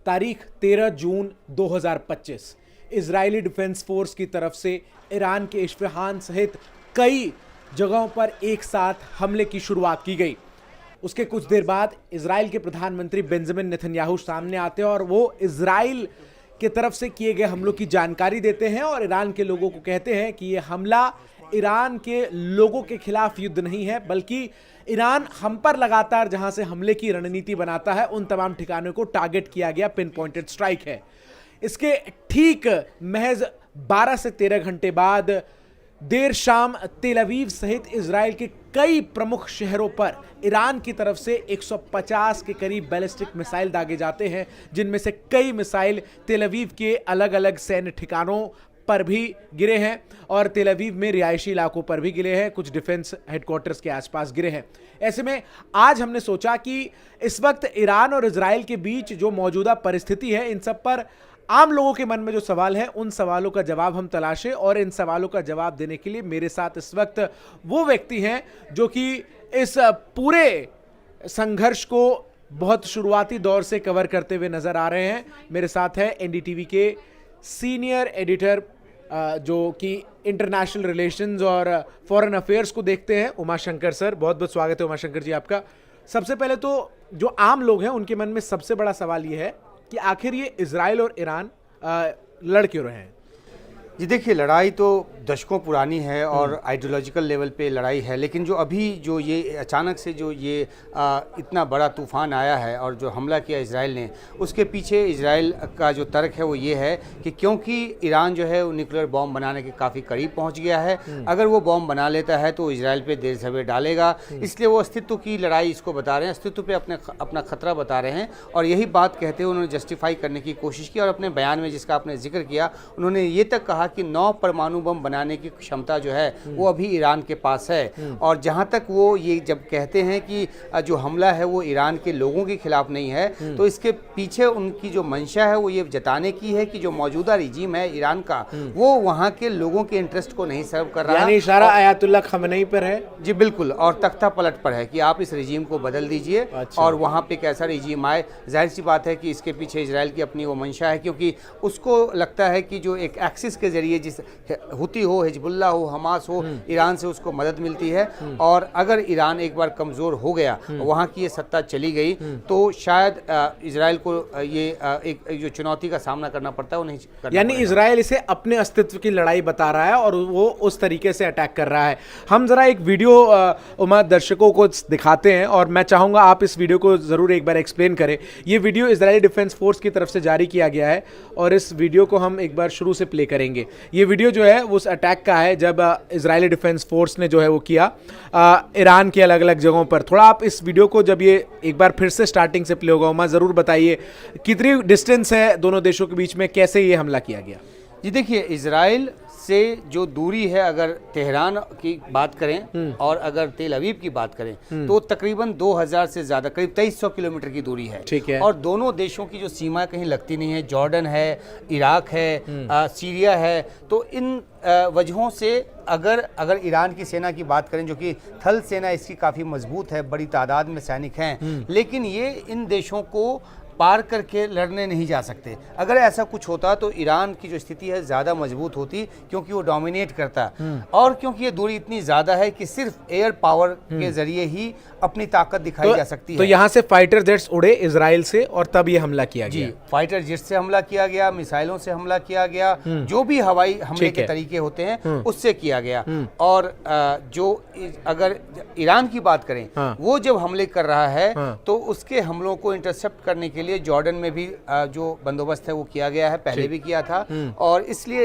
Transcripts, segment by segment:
तारीख 13 जून 2025 Israeli defence force की तरफ से ईरान के इस्फहान सहित कई जगहों पर एक साथ हमले की शुरुआत की गई। उसके कुछ देर बाद इजराइल के प्रधानमंत्री बेंजामिन नेतन्याहू सामने आते हैं और वो इजराइल की तरफ से किए गए हमलों की जानकारी देते हैं और ईरान के लोगों को कहते हैं कि ये हमला ईरान के लोगों के खिलाफ युद्ध नहीं है, बल्कि ईरान हम पर लगातार जहां से हमले की रणनीति बनाता है उन तमाम ठिकानों को टारगेट किया गया पिन पॉइंटेड स्ट्राइक है। इसके ठीक महज 12 से 13 घंटे बाद देर शाम तेल अवीव सहित इजराइल के कई प्रमुख शहरों पर ईरान की तरफ से 150 के करीब बैलिस्टिक मिसाइल दागे जाते हैं, जिनमें से कई मिसाइल तेल अवीव के अलग अलग सैन्य ठिकानों पर भी गिरे हैं और तेल अवीव में रिहायशी इलाकों पर भी गिरे हैं, कुछ डिफेंस हेडक्वार्टर्स के आसपास गिरे हैं। ऐसे में आज हमने सोचा कि इस वक्त ईरान और इजराइल के बीच जो मौजूदा परिस्थिति है, इन सब पर आम लोगों के मन में जो सवाल है उन सवालों का जवाब हम तलाशें। और इन सवालों का जवाब देने के लिए मेरे साथ इस वक्त वो व्यक्ति हैं जो कि इस पूरे संघर्ष को बहुत शुरुआती दौर से कवर करते हुए नजर आ रहे हैं। मेरे साथ है एनडीटीवी के सीनियर एडिटर जो कि इंटरनेशनल रिलेशंस और फॉरेन अफेयर्स को देखते हैं, उमाशंकर सर। बहुत बहुत स्वागत है उमाशंकर जी आपका। सबसे पहले तो जो आम लोग हैं उनके मन में सबसे बड़ा सवाल ये है कि आखिर ये इजराइल और ईरान लड़ क्यों रहे हैं? जी देखिए, लड़ाई तो दशकों पुरानी है और आइडियोलॉजिकल लेवल पे लड़ाई है, लेकिन जो अभी जो ये अचानक से जो ये इतना बड़ा तूफान आया है और जो हमला किया इजराइल ने, उसके पीछे इजराइल का जो तर्क है वो ये है कि क्योंकि ईरान जो है वो न्यूक्लियर बॉम्ब बनाने के काफ़ी करीब पहुंच गया है, अगर वो बॉम्ब बना लेता है तो इजराइल पे देर सवेर डालेगा, इसलिए वो अस्तित्व की लड़ाई इसको बता रहे हैं, अस्तित्व पे अपना खतरा बता रहे हैं। और यही बात कहते हुए उन्होंने जस्टिफाई करने की कोशिश की और अपने बयान में, जिसका आपने जिक्र किया, उन्होंने ये तक कहा कि 9 परमाणु बम बनाने की क्षमता जो है वो अभी ईरान के पास है। और जहां तक वो ये जब कहते हैं कि जो हमला है वो ईरान के लोगों के खिलाफ नहीं है, तो इसके पीछे उनकी जो मंशा है वो ये जताने की है कि जो मौजूदा रिजीम है ईरान का, वो वहां के लोगों के इंटरेस्ट को नहीं सर्व कर रहा है। यानी इशारा आयतुल्लाह खमेनी पर है। जी बिल्कुल, और तख्ता पलट पर है कि आप इस रिजीम को बदल दीजिए। अच्छा। और वहां पे कैसा रिजीम आए, जाहिर सी बात है कि इसके पीछे इजराइल की अपनी वो मंशा है, क्योंकि उसको लगता है कि जो एक एक्सिस के जरिए जिस हुती हो, हिजबुल्ला हो, हमास हो, ईरान से उसको मदद मिलती है। और अगर ईरान एक बार कमज़ोर हो गया, वहाँ की ये सत्ता चली गई, तो शायद इजराइल को ये एक जो चुनौती का सामना करना पड़ता है वो नहीं करना। यानी इजराइल इसे अपने अस्तित्व की लड़ाई बता रहा है और वो उस तरीके से अटैक कर रहा है। हम जरा एक वीडियो उमा दर्शकों को दिखाते हैं और मैं चाहूँगा आप इस वीडियो को ज़रूर एक बार एक्सप्लेन करें। ये वीडियो इजरायली डिफेंस फोर्स की तरफ से जारी किया गया है और इस वीडियो को हम एक बार शुरू से प्ले करेंगे। ये वीडियो जो है उस अटैक का है जब इजरायली डिफेंस फोर्स ने जो है वो किया ईरान के अलग अलग जगहों पर। थोड़ा आप इस वीडियो को जब ये एक बार फिर से स्टार्टिंग से प्ले होगा उमा, ज़रूर बताइए कितनी डिस्टेंस है दोनों देशों के बीच में, कैसे ये हमला किया गया? जी देखिए, इजराइल से जो दूरी है, अगर तेहरान की बात करें और अगर तेल अवीव की बात करें, तो तकरीबन 2000 से ज़्यादा, करीब 2300 किलोमीटर की दूरी है। ठीक है। और दोनों देशों की जो सीमा कहीं लगती नहीं है, जॉर्डन है, इराक है, सीरिया है। तो इन वजहों से अगर ईरान की सेना की बात करें, जो कि थल सेना इसकी काफ़ी मजबूत है, बड़ी तादाद में सैनिक हैं, लेकिन ये इन देशों को पार करके लड़ने नहीं जा सकते। अगर ऐसा कुछ होता तो ईरान की जो स्थिति है ज़्यादा मजबूत होती, क्योंकि वो डोमिनेट करता, और क्योंकि ये दूरी इतनी ज़्यादा है कि सिर्फ एयर पावर के जरिए ही अपनी ताकत दिखाई जा सकती है। तो यहाँ से फाइटर जेट्स उड़े इजराइल से और तब ये हमला किया गया। जी, फाइटर जेट से हमला किया गया, मिसाइलों से हमला किया गया, जो भी हवाई हमले के तरीके होते हैं उससे किया गया। और जो अगर ईरान की बात करें, वो जब हमले कर रहा है तो उसके हमलों को इंटरसेप्ट करने के लिए जॉर्डन में भी जो बंदोबस्त है वो किया गया है, पहले भी किया था। और इसलिए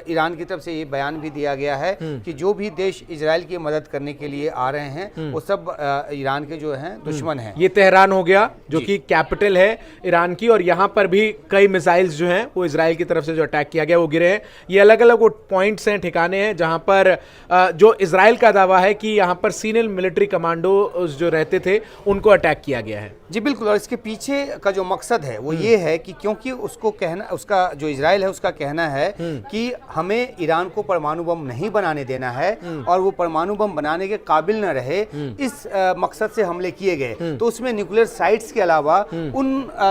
ईरान की तरफ से ये बयान भी दिया गया है कि जो भी देश इजराइल की मदद करने के लिए आ रहे हैं वो सब ईरान के जो हैं दुश्मन हैं। ये तेहरान हो गया जो कि कैपिटल है ईरान की, और यहाँ पर भी कई मिसाइल्स जो हैं वो इजराइल की तरफ से जो अटैक किया गया वो गिरे हैं। ये अलग अलग वो पॉइंट्स हैं, ठिकाने हैं जहाँ पर जो इजराइल का दावा है कि यहाँ पर सीनियर मिलिट्री कमांडो जो रहते थे उनको अटैक किया गया है। जी बिल्कुल, और इसके पीछे का जो मकसद है वो ये है कि क्योंकि उसको कहना, उसका जो इजराइल है उसका कहना है कि हमें ईरान को परमाणु बम नहीं बनाने देना है और वो परमाणु बम बनाने के काबिल न रहे, इस मकसद से हमले किए गए। तो उसमें न्यूक्लियर साइट्स के अलावा उन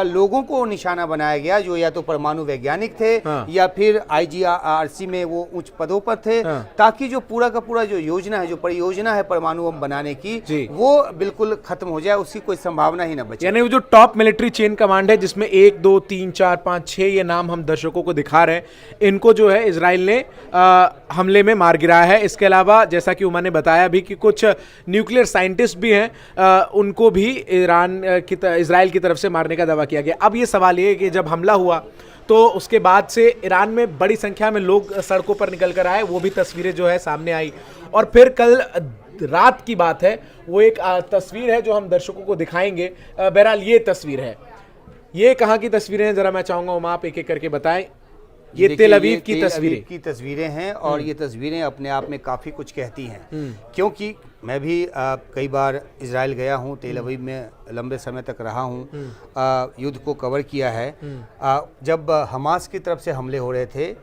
लोगों को निशाना बनाया गया जो या तो परमाणु वैज्ञानिक थे या फिर IGRC में वो उच्च पदों पर थे, ताकि जो पूरा का पूरा जो योजना है, जो परियोजना है परमाणु बम बनाने की, वो बिल्कुल खत्म हो जाए, उसकी कोई संभावना ही न बचे। यानी वो जो टॉप मिलिट्री चेन कमांड है जिसमें 1 2 3 4 5 6 ये नाम हम दर्शकों को दिखा रहे हैं, इनको जो है इजराइल ने हमले में मार गिराया है। इसके अलावा जैसा कि उन्होंने बताया भी कि कुछ न्यूक्लियर साइंटिस्ट भी हैं, उनको भी इजराइल की तरफ से मारने का दावा किया गया। अब ये सवाल ये है कि जब हमला हुआ तो उसके बाद से ईरान में बड़ी संख्या में लोग सड़कों पर निकल कर आए, वो भी तस्वीरें जो है सामने आई। और फिर कल रात की बात है, वो एक तस्वीर है जो हम दर्शकों को दिखाएंगे। बहरहाल ये तस्वीर है, ये कहाँ की तस्वीरें हैं जरा मैं चाहूंगा उमा आप एक एक करके बताएं। ये तेल अवीव की तस्वीरें हैं और ये तस्वीरें अपने आप में काफ़ी कुछ कहती हैं, क्योंकि मैं भी कई बार इजराइल गया हूँ, तेल अवीव में लंबे समय तक रहा हूँ, युद्ध को कवर किया है। जब हमास की तरफ से हमले हो रहे थे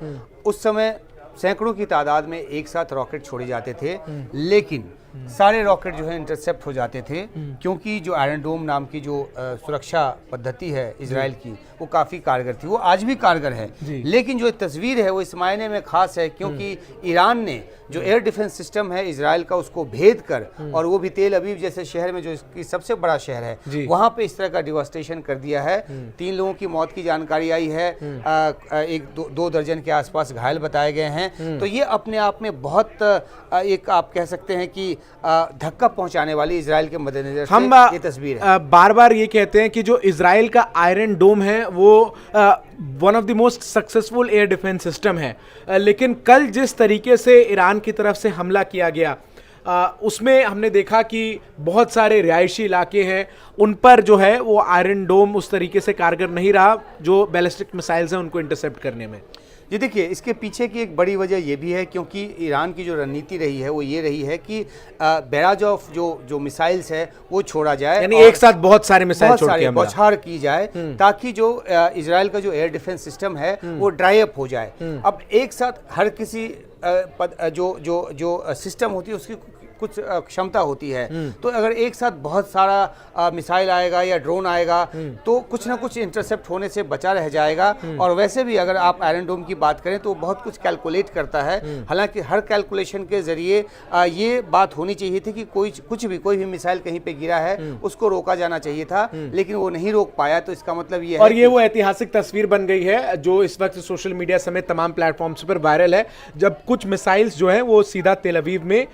उस समय सैकड़ों की तादाद में एक साथ रॉकेट छोड़े जाते थे, लेकिन सारे रॉकेट जो है इंटरसेप्ट हो जाते थे, क्योंकि जो आयरन डोम नाम की जो सुरक्षा पद्धति है इजराइल की, वो काफ़ी कारगर थी, वो आज भी कारगर है। लेकिन जो तस्वीर है वो इस मायने में खास है क्योंकि ईरान ने जो एयर डिफेंस सिस्टम है इजराइल का, उसको भेद कर, और वो भी तेल अवीव जैसे शहर में जो इसकी सबसे बड़ा शहर है, वहाँ पे इस तरह का डिवास्टेशन कर दिया है। 3 लोगों की मौत की जानकारी आई है, एक दो दर्जन के आसपास घायल बताए गए हैं। तो ये अपने आप में बहुत एक आप कह सकते हैं कि धक्का पहुंचाने वाली इजराइल के मद्देनजर हम ये तस्वीर है। बार बार ये कहते हैं कि जो इजराइल का आयरन डोम है वो one of the most successful air defence system है, लेकिन कल जिस तरीके से ईरान की तरफ से हमला किया गया उसमें हमने देखा कि बहुत सारे रिहायशी इलाके हैं, उन पर जो है वो आयरन डोम उस तरीके से कारगर नहीं रहा जो बैलिस्टिक मिसाइल्स हैं उनको इंटरसेप्ट करने में। जी देखिए, इसके पीछे की एक बड़ी वजह ये भी है क्योंकि ईरान की जो रणनीति रही है वो ये रही है कि बैराज ऑफ जो मिसाइल्स है वो छोड़ा जाए, यानी एक साथ बहुत सारे मिसाइल छोड़ के बौछार की जाए, ताकि जो इजराइल का जो एयर डिफेंस सिस्टम है वो ड्राई अप हो जाए। अब एक साथ हर किसी जो सिस्टम होती है उसकी कुछ क्षमता होती है, तो अगर एक साथ बहुत सारा मिसाइल आएगा या ड्रोन आएगा तो कुछ ना कुछ इंटरसेप्ट होने से बचा रह जाएगा। और वैसे भी अगर आप आयरन डोम की बात करें तो बहुत कुछ कैलकुलेट करता है, हालांकि हर कैलकुलेशन के जरिए ये बात होनी चाहिए थी कि कोई भी मिसाइल कहीं पे गिरा है उसको रोका जाना चाहिए था, लेकिन वो नहीं रोक पाया। तो इसका मतलब ये है, और ये वो ऐतिहासिक तस्वीर बन गई है जो इस वक्त सोशल मीडिया समेत तमाम प्लेटफॉर्म्स पर वायरल है, जब कुछ मिसाइल्स जो हैं वो सीधा तेल अवीव में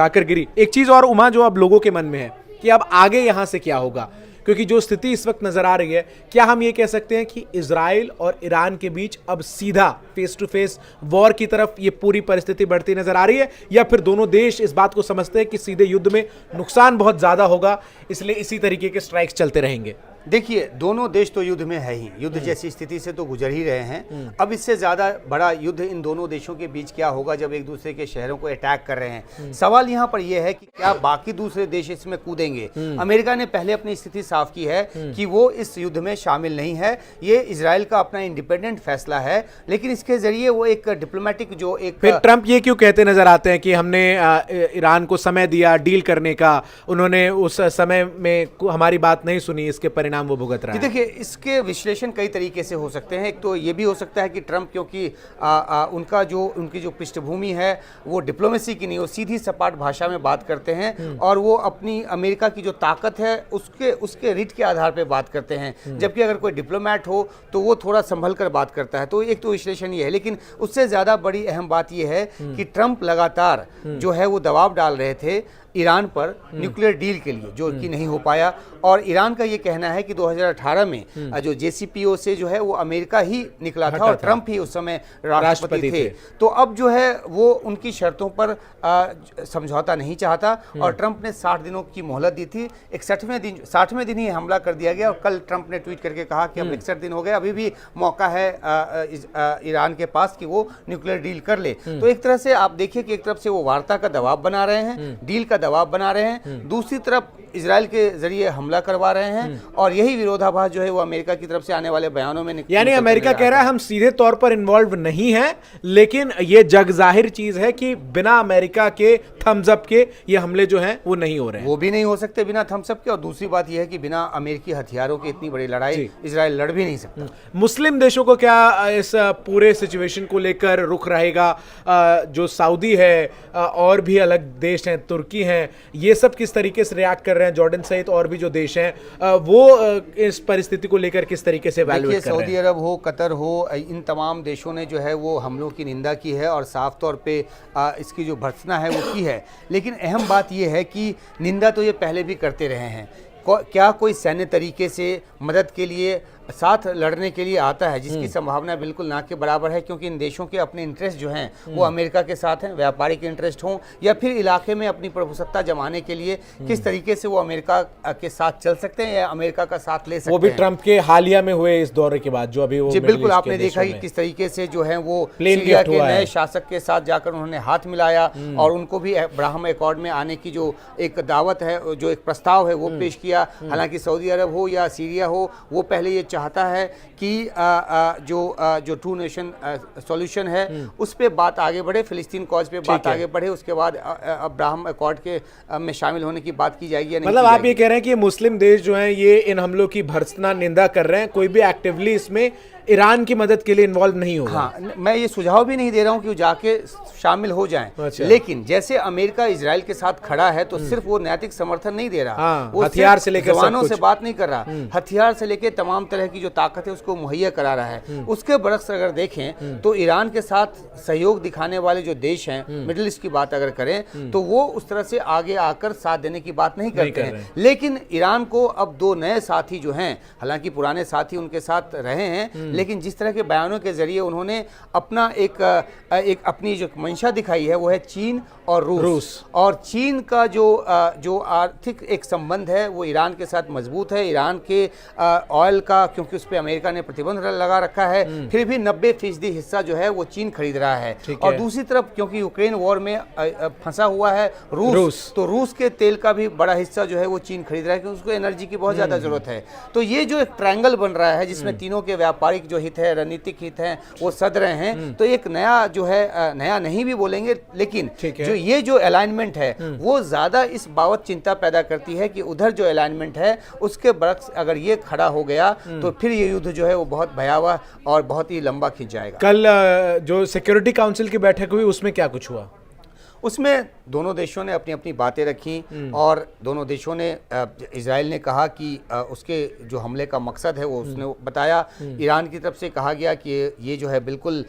जाकर गिरी। एक चीज और उमा जो अब लोगों के मन में है कि अब आगे यहां से क्या होगा, क्योंकि जो स्थिति इस वक्त नजर आ रही है, क्या हम ये कह सकते हैं कि इजराइल और ईरान के बीच अब सीधा फेस टू फेस वॉर की तरफ ये पूरी परिस्थिति बढ़ती नजर आ रही है, या फिर दोनों देश इस बात को समझते हैं कि सीधे युद्ध में नुकसान बहुत ज्यादा होगा, इसलिए इसी तरीके के स्ट्राइक्स चलते रहेंगे? देखिए, दोनों देश तो युद्ध में है ही, युद्ध जैसी स्थिति से तो गुजर ही रहे हैं। अब इससे ज्यादा बड़ा युद्ध इन दोनों देशों के बीच क्या होगा जब एक दूसरे के शहरों को अटैक कर रहे हैं। सवाल यहाँ पर यह है कि क्या बाकी दूसरे देश इसमें कूदेंगे। अमेरिका ने पहले अपनी स्थिति साफ की है कि वो इस युद्ध में शामिल नहीं है, ये इजराइल का अपना इंडिपेंडेंट फैसला है, लेकिन इसके जरिए वो एक डिप्लोमेटिक जो एक फिर ट्रंप ये क्यों कहते नजर आते हैं कि हमने ईरान को समय दिया डील करने का, उन्होंने उस समय में हमारी बात नहीं सुनी, इसके परिणाम वो भुगत रहा है? देखिए, इसके विश्लेषण कई तरीके से हो सकते हैं। एक तो ये भी हो सकता है कि ट्रंप, क्योंकि उनकी जो पृष्ठभूमि है वो डिप्लोमेसी की नहीं, वो सीधी सपाट भाषा में बात करते हैं और वो अपनी अमेरिका की जो ताकत है उसके रिट के आधार पे बात करते हैं, जबकि अगर कोई डिप्लोमेट हो तो वो थोड़ा संभल कर बात करता है। तो एक तो विश्लेषण ये है, लेकिन उससे ज़्यादा बड़ी अहम बात ये है कि ट्रंप लगातार जो है वो दबाव डाल रहे थे ईरान पर न्यूक्लियर डील के लिए, जो कि नहीं हो पाया। और ईरान का ये कहना है कि 2018 में जो JCPOA से जो है वो अमेरिका ही निकला था और ट्रंप ही उस समय राष्ट्रपति थे। तो अब जो है वो उनकी शर्तों पर समझौता नहीं चाहता और ट्रंप ने 60 दिनों की मोहलत दी थी। 60वें दिन ही हमला कर दिया गया और कल ट्रंप ने ट्वीट करके कहा कि अब 61 दिन हो गए, अभी भी मौका है ईरान के पास कि वो न्यूक्लियर डील कर ले। तो एक तरह से आप देखिए कि एक तरफ से वो वार्ता का दबाव बना रहे हैं, डील का दबाव बना रहे हैं, दूसरी तरफ इजराइल के जरिए हमला करवा रहे हैं और यही विरोधाभास जो है वो अमेरिका की तरफ से आने वाले बयानों में यानी अमेरिका कह रहा है हम सीधे तौर पर इन्वॉल्व नहीं हैं, लेकिन ये जग जाहिर चीज है कि बिना अमेरिका के थम्स अप के ये हमले जो हैं वो नहीं हो रहे हैं। वो भी नहीं हो सकते बिना थम्स अप के, और दूसरी बात यह है कि बिना अमेरिकी हथियारों की इतनी बड़ी लड़ाई इजराइल लड़ भी नहीं सकता। मुस्लिम देशों को क्या इस पूरे सिचुएशन को लेकर रुख रहेगा? जो सऊदी है और भी अलग देश हैं, तुर्की हैं, ये सब किस तरीके से रिएक्ट कर रहे हैं? जॉर्डन सहित और भी जो देश हैं वो इस परिस्थिति को लेकर किस तरीके से इवैल्यूएट कर रहे हैं? सऊदी अरब हो, कतर हो, इन तमाम देशों ने जो है वो हमलों की निंदा की है और साफ तौर पे इसकी जो भर्त्सना है वो की है। लेकिन अहम बात यह है कि निंदा तो ये पहले भी करते रहे हैं। क्या कोई सैन्य तरीके से मदद के लिए साथ लड़ने के लिए आता है, जिसकी संभावना बिल्कुल ना के बराबर है, क्योंकि इन देशों के अपने इंटरेस्ट जो हैं वो अमेरिका के साथ हैं, व्यापारिक इंटरेस्ट हों या फिर इलाके में अपनी प्रभुसत्ता जमाने के लिए किस तरीके से वो अमेरिका के साथ चल सकते हैं या अमेरिका का साथ ले सकते हैं। वो भी ट्रंप के हालिया में हुए इस दौरे के बाद जो अभी वो जी बिल्कुल, आपने देखा कि किस तरीके से जो है वो सीरिया के नए शासक के साथ जाकर उन्होंने हाथ मिलाया और उनको भी अब्राहम एकॉर्ड में आने की जो एक दावत है, जो एक प्रस्ताव है वो पेश किया। हालांकि सऊदी अरब हो या सीरिया हो, वो पहले ये चाहता है कि जो टू नेशन सॉल्यूशन है उस पे बात आगे बढ़े, फिलिस्तीन कॉज पे बात आगे बढ़े, उसके बाद अब्राहम एकॉर्ड के में शामिल होने की बात की जाएगी या नहीं। मतलब आप ये कह रहे हैं कि मुस्लिम देश जो हैं ये इन हमलों की भर्त्सना निंदा कर रहे हैं, कोई भी एक्टिवली इसमें ईरान की मदद के लिए इन्वॉल्व नहीं होगा? हाँ, मैं ये सुझाव भी नहीं दे रहा हूं कि वो जाके शामिल हो जाएं। अच्छा। लेकिन जैसे अमेरिका इजराइल के साथ खड़ा है तो सिर्फ वो नैतिक समर्थन नहीं दे रहा, हाँ, वो हथियार से लेकर जवानों से बात नहीं कर रहा, हथियार से लेकर तमाम तरह की जो ताकत है उसको मुहैया करा रहा है। उसके बरक्स अगर देखें तो ईरान के साथ सहयोग दिखाने वाले जो देश हैं, मिडिल ईस्ट की बात अगर करें तो वो उस तरह से आगे आकर साथ देने की बात नहीं करते हैं। लेकिन ईरान को अब दो नए साथी जो हैं, हालांकि पुराने साथी उनके साथ रहे हैं, लेकिन जिस तरह के बयानों के जरिए उन्होंने अपना एक अपनी जो मंशा दिखाई है वो है चीन और रूस। और चीन का जो आर्थिक एक संबंध है वो ईरान के साथ मजबूत है। ईरान के ऑयल का, क्योंकि उस पर अमेरिका ने प्रतिबंध लगा रखा है, फिर भी 90% हिस्सा जो है वो चीन खरीद रहा है। और दूसरी तरफ क्योंकि यूक्रेन वॉर में फंसा हुआ है रूस, तो रूस के तेल का भी बड़ा हिस्सा जो है वो चीन खरीद रहा है, क्योंकि उसको एनर्जी की बहुत ज्यादा जरूरत है। तो ये जो एक ट्रायंगल बन रहा है जिसमें तीनों के व्यापारिक जो हित है, रणनीतिक हित हैं, वो सद रहे हैं, तो एक नया जो है, नया नहीं भी बोलेंगे, लेकिन जो अलाइनमेंट है वो ज्यादा इस बाबत चिंता पैदा करती है कि उधर जो अलाइनमेंट है उसके बरक्स अगर ये खड़ा हो गया तो फिर ये युद्ध जो है वो बहुत भयावह और बहुत ही लंबा खिंच जाएगा। कल जो सिक्योरिटी काउंसिल की बैठक हुई उसमें क्या कुछ हुआ? उसमें दोनों देशों ने अपनी अपनी बातें रखी और दोनों देशों ने, इजराइल ने कहा कि उसके जो हमले का मकसद है वो उसने बताया। ईरान की तरफ से कहा गया कि ये जो है बिल्कुल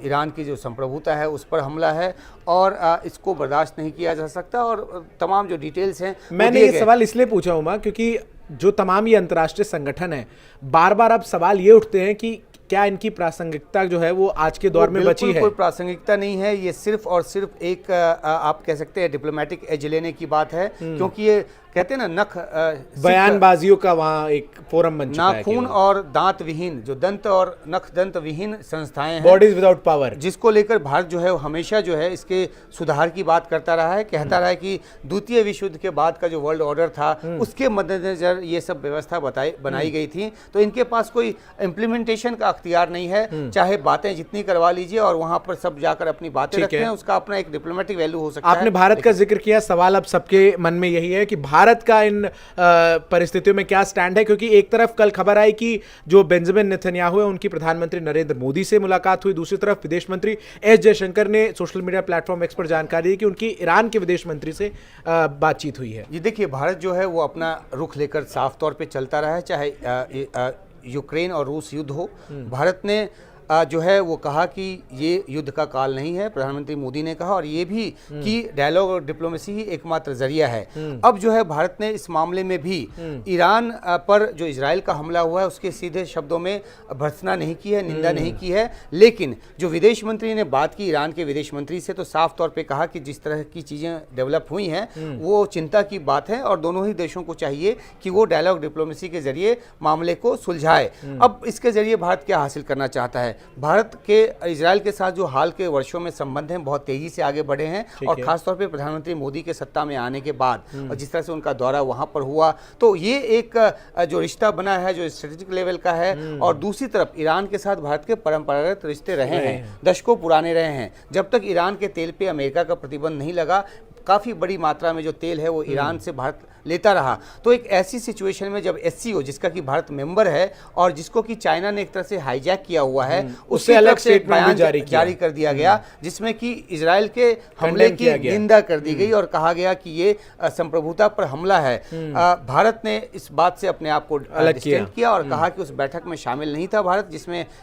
ईरान की जो संप्रभुता है उस पर हमला है और इसको बर्दाश्त नहीं किया जा सकता, और तमाम जो डिटेल्स हैं। मैंने ये सवाल इसलिए पूछा हूँ क्योंकि जो तमाम ये अंतर्राष्ट्रीय संगठन है, बार बार अब सवाल ये उठते हैं कि क्या इनकी प्रासंगिकता जो है वो आज के दौर में बची है? कोई प्रासंगिकता नहीं है, ये सिर्फ और सिर्फ एक आप कह सकते हैं डिप्लोमेटिक एज लेने की बात है, क्योंकि ये कहते हैं ना, नख बयानबाजियों का वहाँ एक फोरम बन चुका है, नाखून और दांत विहीन, जो दंत और नख दंत विहीन संस्थाएं हैं, बॉडीज विदाउट पावर, जिसको लेकर भारत जो है वो हमेशा जो है इसके सुधार की बात करता रहा है। कहता रहा है कि द्वितीय विश्व युद्ध के बाद का जो वर्ल्ड ऑर्डर था उसके मद्देनजर ये सब व्यवस्था बनाई गई थी, तो इनके पास कोई इम्प्लीमेंटेशन का अख्तियार नहीं है। चाहे बातें जितनी करवा लीजिए और वहां पर सब जाकर अपनी बातें रखें, उसका अपना एक डिप्लोमेटिक वैल्यू हो सकता है। आपने भारत का जिक्र किया, सवाल अब सबके मन में यही है कि भारत का इन परिस्थितियों में क्या स्टैंड है, क्योंकि एक तरफ कल खबर आई कि जो बेंजामिन नेतन्याहू है उनकी प्रधानमंत्री नरेंद्र मोदी से मुलाकात हुई, दूसरी तरफ विदेश मंत्री एस जयशंकर ने सोशल मीडिया प्लेटफॉर्म एक्स पर जानकारी दी कि उनकी ईरान के विदेश मंत्री से बातचीत हुई है। ये देखिए, भारत जो है वो अपना रुख लेकर साफ तौर पे चलता रहा है, चाहे यूक्रेन और रूस युद्ध हो। भारत ने जो है वो कहा कि ये युद्ध का काल नहीं है, प्रधानमंत्री मोदी ने कहा, और ये भी कि डायलॉग और डिप्लोमेसी ही एकमात्र जरिया है। अब जो है भारत ने इस मामले में भी ईरान पर जो इजराइल का हमला हुआ है उसके सीधे शब्दों में भर्त्सना नहीं की है, निंदा नहीं की है, लेकिन जो विदेश मंत्री ने बात की ईरान के विदेश मंत्री से, तो साफ तौर पे कहा कि जिस तरह की चीज़ें डेवलप हुई हैं वो चिंता की बात है और दोनों ही देशों को चाहिए कि वो डायलॉग डिप्लोमेसी के जरिए मामले को सुलझाए। अब इसके जरिए भारत क्या हासिल करना चाहता है? भारत के इजराइल के साथ जो हाल के वर्षों में संबंध हैं बहुत तेजी से आगे बढ़े हैं, और खासतौर पे प्रधानमंत्री मोदी के सत्ता में आने के बाद और जिस तरह से उनका दौरा वहां पर हुआ, तो ये एक जो रिश्ता बना है जो स्ट्रेटेजिक लेवल का है। और दूसरी तरफ ईरान के साथ भारत के परंपरागत रिश्ते रहे हैं, दशकों पुराने रहे हैं। जब तक ईरान के तेल पे अमेरिका का प्रतिबंध नहीं लगा, काफ़ी बड़ी मात्रा में जो तेल है वो ईरान से भारत लेता रहा। तो एक ऐसी सिचुएशन में जब एससीओ, जिसका कि भारत मेंबर है और जिसको कि चाइना ने एक तरह से हाईजैक किया हुआ है, उससे अलग से एक बयान जारी कर दिया गया जिसमें कि इजराइल के हमले की निंदा कर दी गई और कहा गया कि ये संप्रभुता पर हमला है। भारत ने इस बात से अपने आप को डिस्टेंस किया और कहा कि उस बैठक में शामिल नहीं था भारत,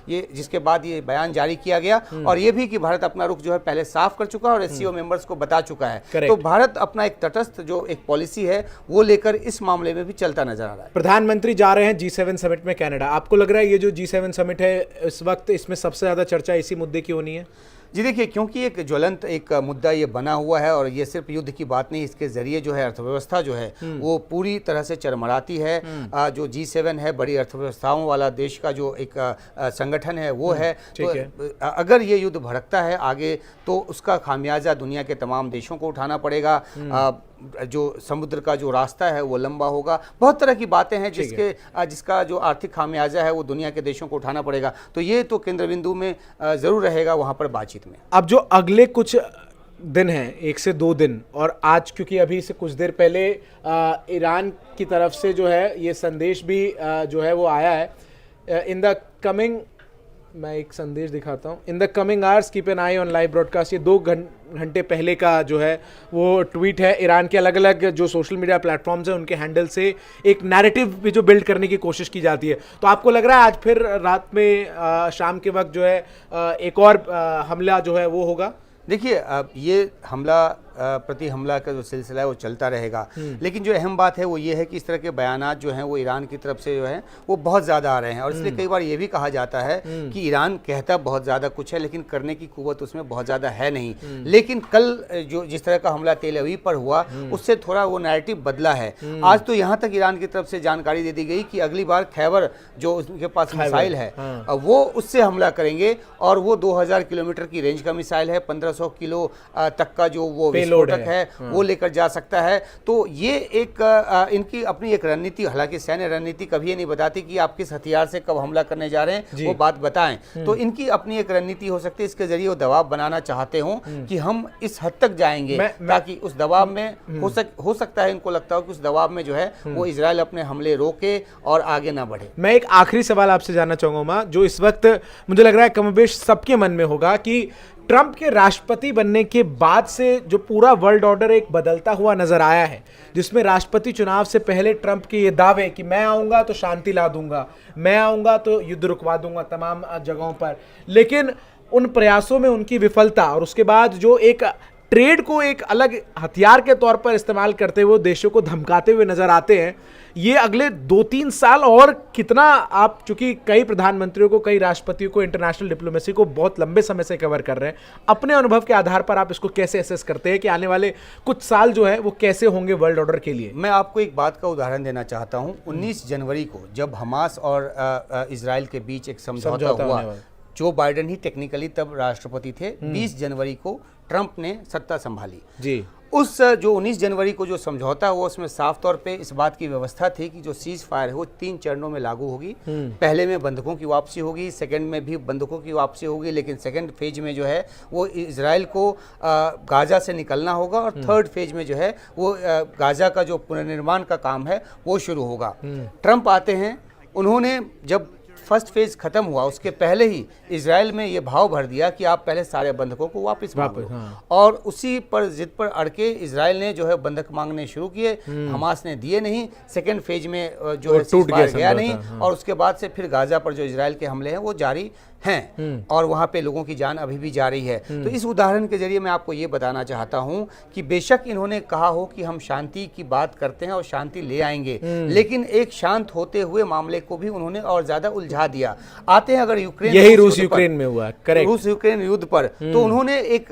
जिसके बाद ये बयान जारी किया गया, और ये भी कि भारत अपना रुख जो है पहले साफ कर चुका है और एससीओ मेंबर्स को बता चुका है। तो भारत अपना एक तटस्थ जो एक पॉलिसी है वो लेकर इस मामले में भी चलता नजर आ रहा है। प्रधानमंत्री जा रहे हैं G7 समिट में कनाडा। आपको लग रहा है ये जो G7 समिट है इस वक्त, इसमें सबसे ज्यादा चर्चा इसी मुद्दे की होनी है? जी देखिए, क्योंकि एक ज्वलंत एक मुद्दा ये बना हुआ है और ये सिर्फ युद्ध की बात नहीं, इसके जरिए जो है अर्थव्यवस्था जो है वो पूरी तरह से चरमराती है। जो G7 है, बड़ी अर्थव्यवस्थाओं वाला देश का जो एक संगठन है वो है। तो अगर ये युद्ध भड़कता है आगे तो उसका खामियाजा दुनिया के तमाम देशों को उठाना पड़ेगा। जो समुद्र का जो रास्ता है वो लंबा होगा, बहुत तरह की बातें हैं जिसका जो आर्थिक खामियाजा है वो दुनिया के देशों को उठाना पड़ेगा। तो ये तो केंद्र बिंदु में जरूर रहेगा वहाँ पर बातचीत में। अब जो अगले कुछ दिन हैं, 1 से 2 दिन, और आज क्योंकि अभी से कुछ देर पहले ईरान की तरफ से जो है ये संदेश भी जो है वो आया है, इन द कमिंग, मैं एक संदेश दिखाता हूँ, in the coming hours keep an I on live broadcast. ये 2 घंटे पहले का जो है वो ट्वीट है। ईरान के अलग अलग जो सोशल मीडिया प्लेटफॉर्म्स हैं उनके हैंडल से एक नैरेटिव भी जो बिल्ड करने की कोशिश की जाती है। तो आपको लग रहा है आज फिर रात में शाम के वक्त जो है एक और हमला जो है वो होगा? देखिए, ये हमला प्रति हमला का जो सिलसिला है वो चलता रहेगा, लेकिन जो अहम बात है वो ये है कि इस तरह के बयानात जो हैं वो ईरान की तरफ से जो है वो बहुत ज़्यादा आ रहे हैं। और इसलिए कई बार ये भी कहा जाता है कि ईरान कहता बहुत ज़्यादा कुछ है लेकिन करने की कुव्वत उसमें बहुत ज़्यादा है नहीं। लेकिन कल जो जिस तरह का हमला तेल अवीव पर हुआ उससे थोड़ा वो नैरेटिव बदला है। आज तो यहाँ तक ईरान की तरफ से जानकारी दे दी गई कि अगली बार खैबर जो उनके पास मिसाइल है वो उससे हमला करेंगे, और वो 2000 किलोमीटर की रेंज का मिसाइल है, 1500 किलो तक का जो वो विस्फोटक है वो लेकर जा सकता है। तो ये एक इनकी अपनी एक रणनीति, हालांकि सैन्य रणनीति कभी ये नहीं बताती कि आप किस हथियार से कब हमला करने जा रहे हैं, वो बात बताएं। तो इनकी अपनी एक रणनीति हो सकती है, इसके जरिए वो दबाव बनाना चाहते हो कि हम इस हद तक जाएंगे ताकि उस दबाव में हो सकता है इनको लगता हो कि उस दबाव में जो है वो इजराइल अपने हमले रोके और आगे ना बढ़े। मैं एक आखिरी सवाल आपसे जानना चाहूंगा जो इस वक्त मुझे लग रहा है कमोबेश सबके मन में होगा कि ट्रंप के राष्ट्रपति बनने के बाद से जो पूरा वर्ल्ड ऑर्डर एक बदलता हुआ नजर आया है, जिसमें राष्ट्रपति चुनाव से पहले ट्रंप के ये दावे कि मैं आऊंगा तो शांति ला दूंगा, मैं आऊंगा तो युद्ध रुकवा दूंगा तमाम जगहों पर, लेकिन उन प्रयासों में उनकी विफलता और उसके बाद जो एक ट्रेड को एक अलग हथियार के तौर पर इस्तेमाल करते हुए देशों को धमकाते हुए नजर आते हैं, ये अगले 2-3 साल और कितना, आप चूंकि कई प्रधानमंत्रियों को, कई राष्ट्रपतियों को, इंटरनेशनल डिप्लोमेसी को बहुत लंबे समय से कवर कर रहे हैं, अपने अनुभव के आधार पर आप इसको कैसे एसेस करते हैं कि आने वाले कुछ साल जो है वो कैसे होंगे वर्ल्ड ऑर्डर के लिए? मैं आपको एक बात का उदाहरण देना चाहता हूं। 19 जनवरी को जब हमास और इजराइल के बीच एक समझौता हुआ, जो बाइडेन ही टेक्निकली तब राष्ट्रपति थे, 20 जनवरी को ट्रंप ने सत्ता संभाली जी। उस जो 19 जनवरी को जो समझौता हुआ उसमें साफ तौर पे इस बात की व्यवस्था थी कि जो सीज फायर है वो 3 चरणों में लागू होगी। पहले में बंधकों की वापसी होगी, सेकंड में भी बंधकों की वापसी होगी, लेकिन सेकंड फेज में जो है वो इजराइल को गाजा से निकलना होगा, और थर्ड फेज में जो है वो गाजा का जो पुनर्निर्माण का काम है वो शुरू होगा। ट्रंप आते हैं, उन्होंने जब फर्स्ट फेज खत्म हुआ उसके पहले ही इजराइल में ये भाव भर दिया कि आप पहले सारे बंधकों को वापस मांगो। और उसी पर जिद पर अड़के इजराइल ने जो है बंधक मांगने शुरू किए, हमास ने दिए नहीं, सेकेंड फेज में जो है टूट गया नहीं, और उसके बाद से फिर गाजा पर जो इजराइल के हमले हैं वो जारी हैं और वहाँ पे लोगों की जान अभी भी जा रही है। तो इस उदाहरण के जरिए मैं आपको ये बताना चाहता हूँ कि बेशक इन्होंने कहा हो कि हम शांति की बात करते हैं और शांति ले आएंगे, लेकिन एक शांत होते हुए मामले को भी उन्होंने और ज्यादा उलझा दिया। आते हैं अगर यूक्रेन, यही रूस यूक्रेन में हुआ, करेक्ट, रूस यूक्रेन युद्ध पर, तो उन्होंने एक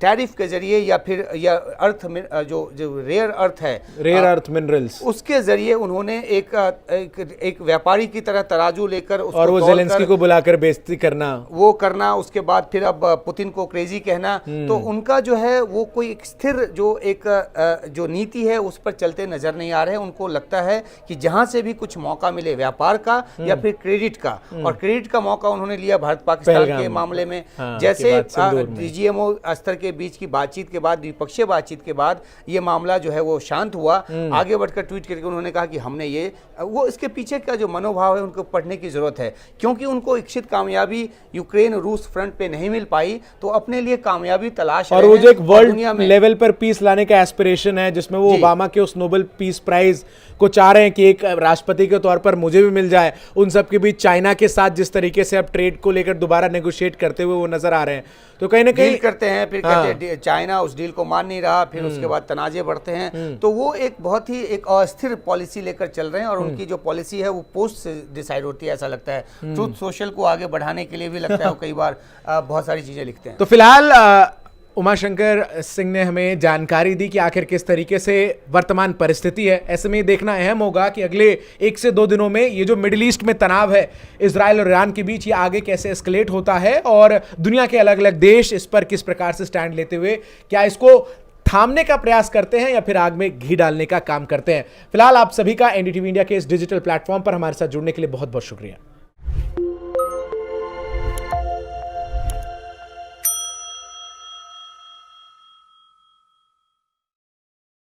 टैरिफ के जरिए या फिर या अर्थ में जो रेयर अर्थ है, रेयर अर्थ मिनरल्स, उसके जरिए उन्होंने एक व्यापारी की तरह तराजू लेकर और वो जेलेंस्की को बुलाकर बेइज्जती कर करना, उसके बाद फिर अब पुतिन को क्रेजी कहना, तो उनका जो है वो कोई एक स्थिर जो नीति है उस पर चलते नजर नहीं आ रहे हैं। उनको लगता है कि जहां से भी कुछ मौका मिले व्यापार का या फिर क्रेडिट का, और क्रेडिट का मौका उन्होंने लिया भारत पाकिस्तान के मामले में। जैसे डीजीएमओ स्तर के बीच की बातचीत के बाद, द्विपक्षीय बातचीत के बाद ये मामला जो है वो शांत हुआ। आगे बढ़कर ट्वीट करके उन्होंने कहा कि हमने वो इसके पीछे का जो मनोभाव है उनको पढ़ने की जरूरत है, क्योंकि उनको इच्छित कामयाबी यूक्रेन रूस फ्रंट पे नहीं मिल पाई, तो अपने लिए कामयाबी तलाश और वो जो एक वर्ल्ड लेवल पर पीस लाने का एस्पिरेशन है, जिसमें वो ओबामा के उस नोबेल पीस प्राइज को चाह रहे हैं कि एक राष्ट्रपति के तौर पर मुझे भी मिल जाए, उन सब के बीच चाइना के साथ जिस तरीके से अब ट्रेड को लेकर दोबारा नेगोशिएट करते हुए वो नजर आ रहे हैं, तो कहीं ना कहीं करते हैं, फिर कहते हैं चाइना उस डील को मान नहीं रहा, फिर उसके बाद तनाजे बढ़ते हैं। तो वो एक बहुत ही एक अस्थिर पॉलिसी लेकर चल रहे हैं, और उनकी जो पॉलिसी है वो पोस्ट से डिसाइड होती है, ऐसा लगता है। ट्रूथ सोशल को आगे बढ़ाने के लिए भी लगता है वो कई बार बहुत सारी चीजें लिखते हैं। तो फिलहाल उमाशंकर सिंह ने हमें जानकारी दी कि आखिर किस तरीके से वर्तमान परिस्थिति है। ऐसे में देखना अहम होगा कि अगले 1 से 2 दिनों में ये जो मिडिल ईस्ट में तनाव है इजराइल और ईरान के बीच, ये आगे कैसे एस्केलेट होता है, और दुनिया के अलग अलग देश इस पर किस प्रकार से स्टैंड लेते हुए क्या इसको थामने का प्रयास करते हैं या फिर आग में घी डालने का काम करते हैं। फिलहाल आप सभी का एनडीटीवी इंडिया के इस डिजिटल प्लेटफॉर्म पर हमारे साथ जुड़ने के लिए बहुत बहुत शुक्रिया।